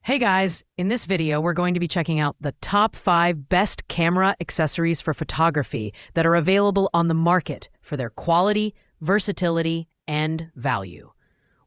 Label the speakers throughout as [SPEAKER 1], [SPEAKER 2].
[SPEAKER 1] Hey guys, in this video, we're going to be checking out the top 5 best camera accessories for photography that are available on the market for their quality, versatility, and value.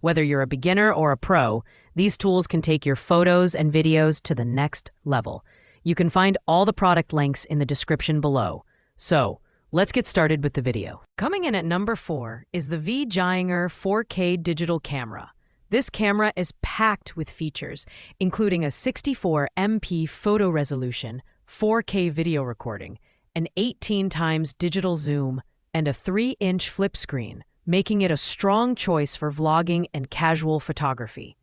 [SPEAKER 1] Whether you're a beginner or a pro, these tools can take your photos and videos to the next level. You can find all the product links in the description below. So, let's get started with the video. Coming in at number 4 is the V-Ginger 4K digital camera. This camera is packed with features, including a 64 MP photo resolution, 4K video recording, an 18x digital zoom, and a 3-inch flip screen, making it a strong choice for vlogging and casual photography.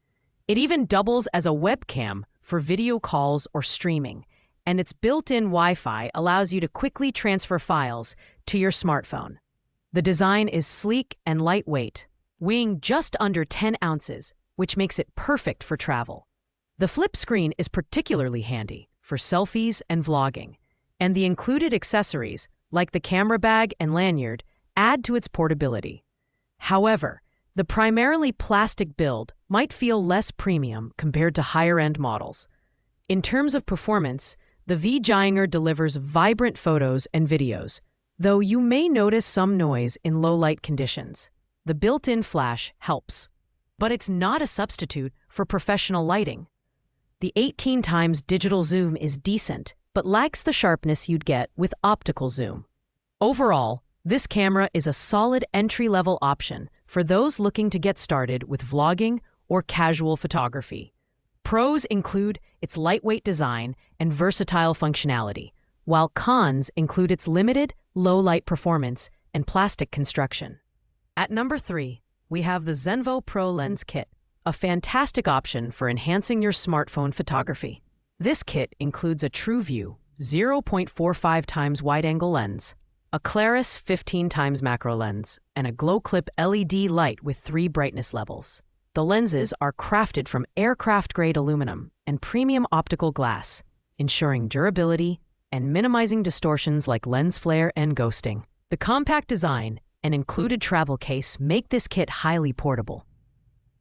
[SPEAKER 1] It even doubles as a webcam for video calls or streaming, and its built-in Wi-Fi allows you to quickly transfer files to your smartphone. The design is sleek and lightweight, weighing just under 10 ounces, which makes it perfect for travel. The flip screen is particularly handy for selfies and vlogging, and the included accessories, like the camera bag and lanyard, add to its portability. However, the primarily plastic build might feel less premium compared to higher-end models. In terms of performance, the V-Ginger delivers vibrant photos and videos, though you may notice some noise in low-light conditions. The built-in flash helps, but it's not a substitute for professional lighting. The 18x digital zoom is decent, but lacks the sharpness you'd get with optical zoom. Overall, this camera is a solid entry-level option for those looking to get started with vlogging or casual photography. Pros include its lightweight design and versatile functionality, while cons include its limited, low-light performance and plastic construction. At number 3, we have the Zenvo Pro Lens Kit, a fantastic option for enhancing your smartphone photography. This kit includes a TrueView 0.45x wide-angle lens, a Claris 15x macro lens, and a glow clip LED light with 3 brightness levels. The lenses are crafted from aircraft-grade aluminum and premium optical glass, ensuring durability and minimizing distortions like lens flare and ghosting. The compact design and included travel case make this kit highly portable.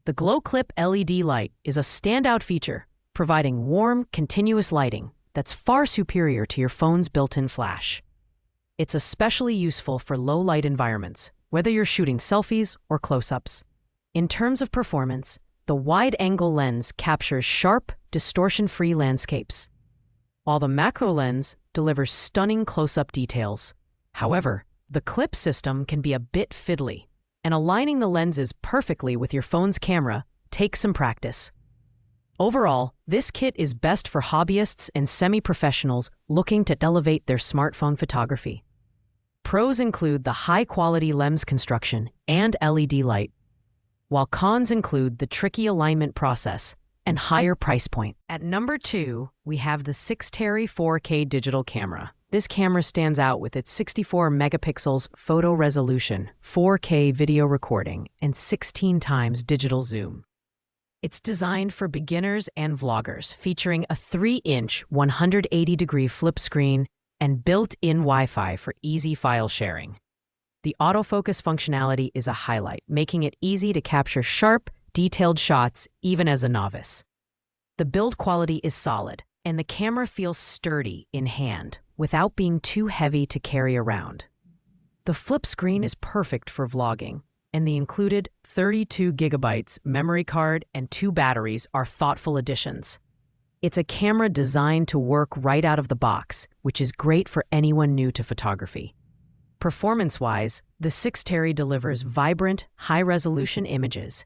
[SPEAKER 1] The glow clip LED light is a standout feature, providing warm, continuous lighting that's far superior to your phone's built-in flash. It's especially useful for low-light environments, whether you're shooting selfies or close-ups. In terms of performance, the wide-angle lens captures sharp, distortion-free landscapes, while the macro lens delivers stunning close-up details. However, the clip system can be a bit fiddly, and aligning the lenses perfectly with your phone's camera takes some practice. Overall, this kit is best for hobbyists and semi-professionals looking to elevate their smartphone photography. Pros include the high-quality lens construction and LED light, while cons include the tricky alignment process and higher price point. At number 2, we have the Selfie 4K digital camera. This camera stands out with its 64 megapixels photo resolution, 4K video recording, and 16x digital zoom. It's designed for beginners and vloggers, featuring a 3-inch 180-degree flip screen and built-in Wi-Fi for easy file sharing. The autofocus functionality is a highlight, making it easy to capture sharp, detailed shots even as a novice. The build quality is solid, and the camera feels sturdy in hand, without being too heavy to carry around. The flip screen is perfect for vlogging, and the included 32 gigabytes memory card and 2 batteries are thoughtful additions. It's a camera designed to work right out of the box, which is great for anyone new to photography. Performance-wise, the Selfie delivers vibrant, high-resolution images,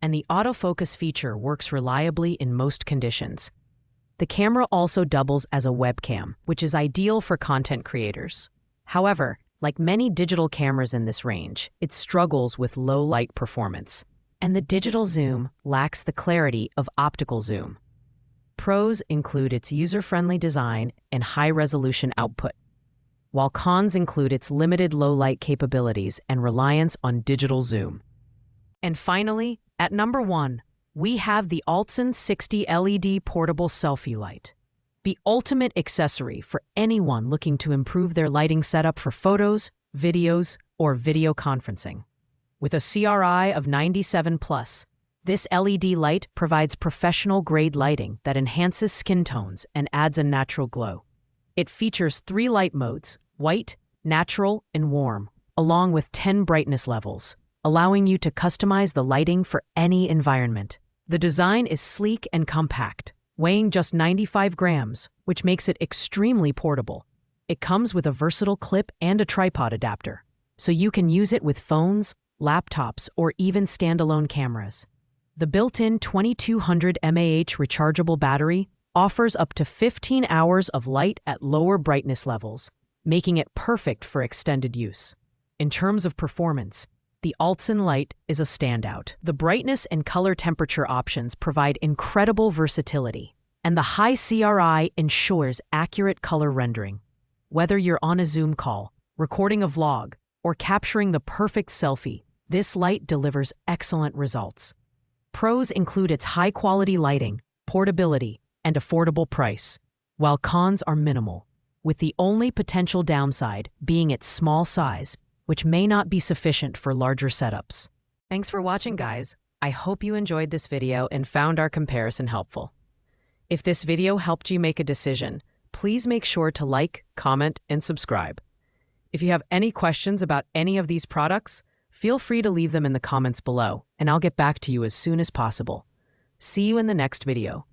[SPEAKER 1] and the autofocus feature works reliably in most conditions. The camera also doubles as a webcam, which is ideal for content creators. However, like many digital cameras in this range, it struggles with low-light performance, and the digital zoom lacks the clarity of optical zoom. Pros include its user-friendly design and high-resolution output, while cons include its limited low-light capabilities and reliance on digital zoom. And finally, at number 1, we have the Altson 60 LED portable selfie light, the ultimate accessory for anyone looking to improve their lighting setup for photos, videos, or video conferencing. With a CRI of 97+, This LED light provides professional-grade lighting that enhances skin tones and adds a natural glow. It features 3 light modes: white, natural, and warm, along with 10 brightness levels, allowing you to customize the lighting for any environment. The design is sleek and compact, weighing just 95 grams, which makes it extremely portable. It comes with a versatile clip and a tripod adapter, so you can use it with phones, laptops, or even standalone cameras. The built-in 2200 mAh rechargeable battery offers up to 15 hours of light at lower brightness levels, making it perfect for extended use. In terms of performance, the Altson light is a standout. The brightness and color temperature options provide incredible versatility, and the high CRI ensures accurate color rendering. Whether you're on a Zoom call, recording a vlog, or capturing the perfect selfie, this light delivers excellent results. Pros include its high-quality lighting, portability, and affordable price, while cons are minimal, with the only potential downside being its small size, which may not be sufficient for larger setups. Thanks for watching, guys. I hope you enjoyed this video and found our comparison helpful. If this video helped you make a decision, please make sure to like, comment, and subscribe. If you have any questions about any of these products, feel free to leave them in the comments below, and I'll get back to you as soon as possible. See you in the next video.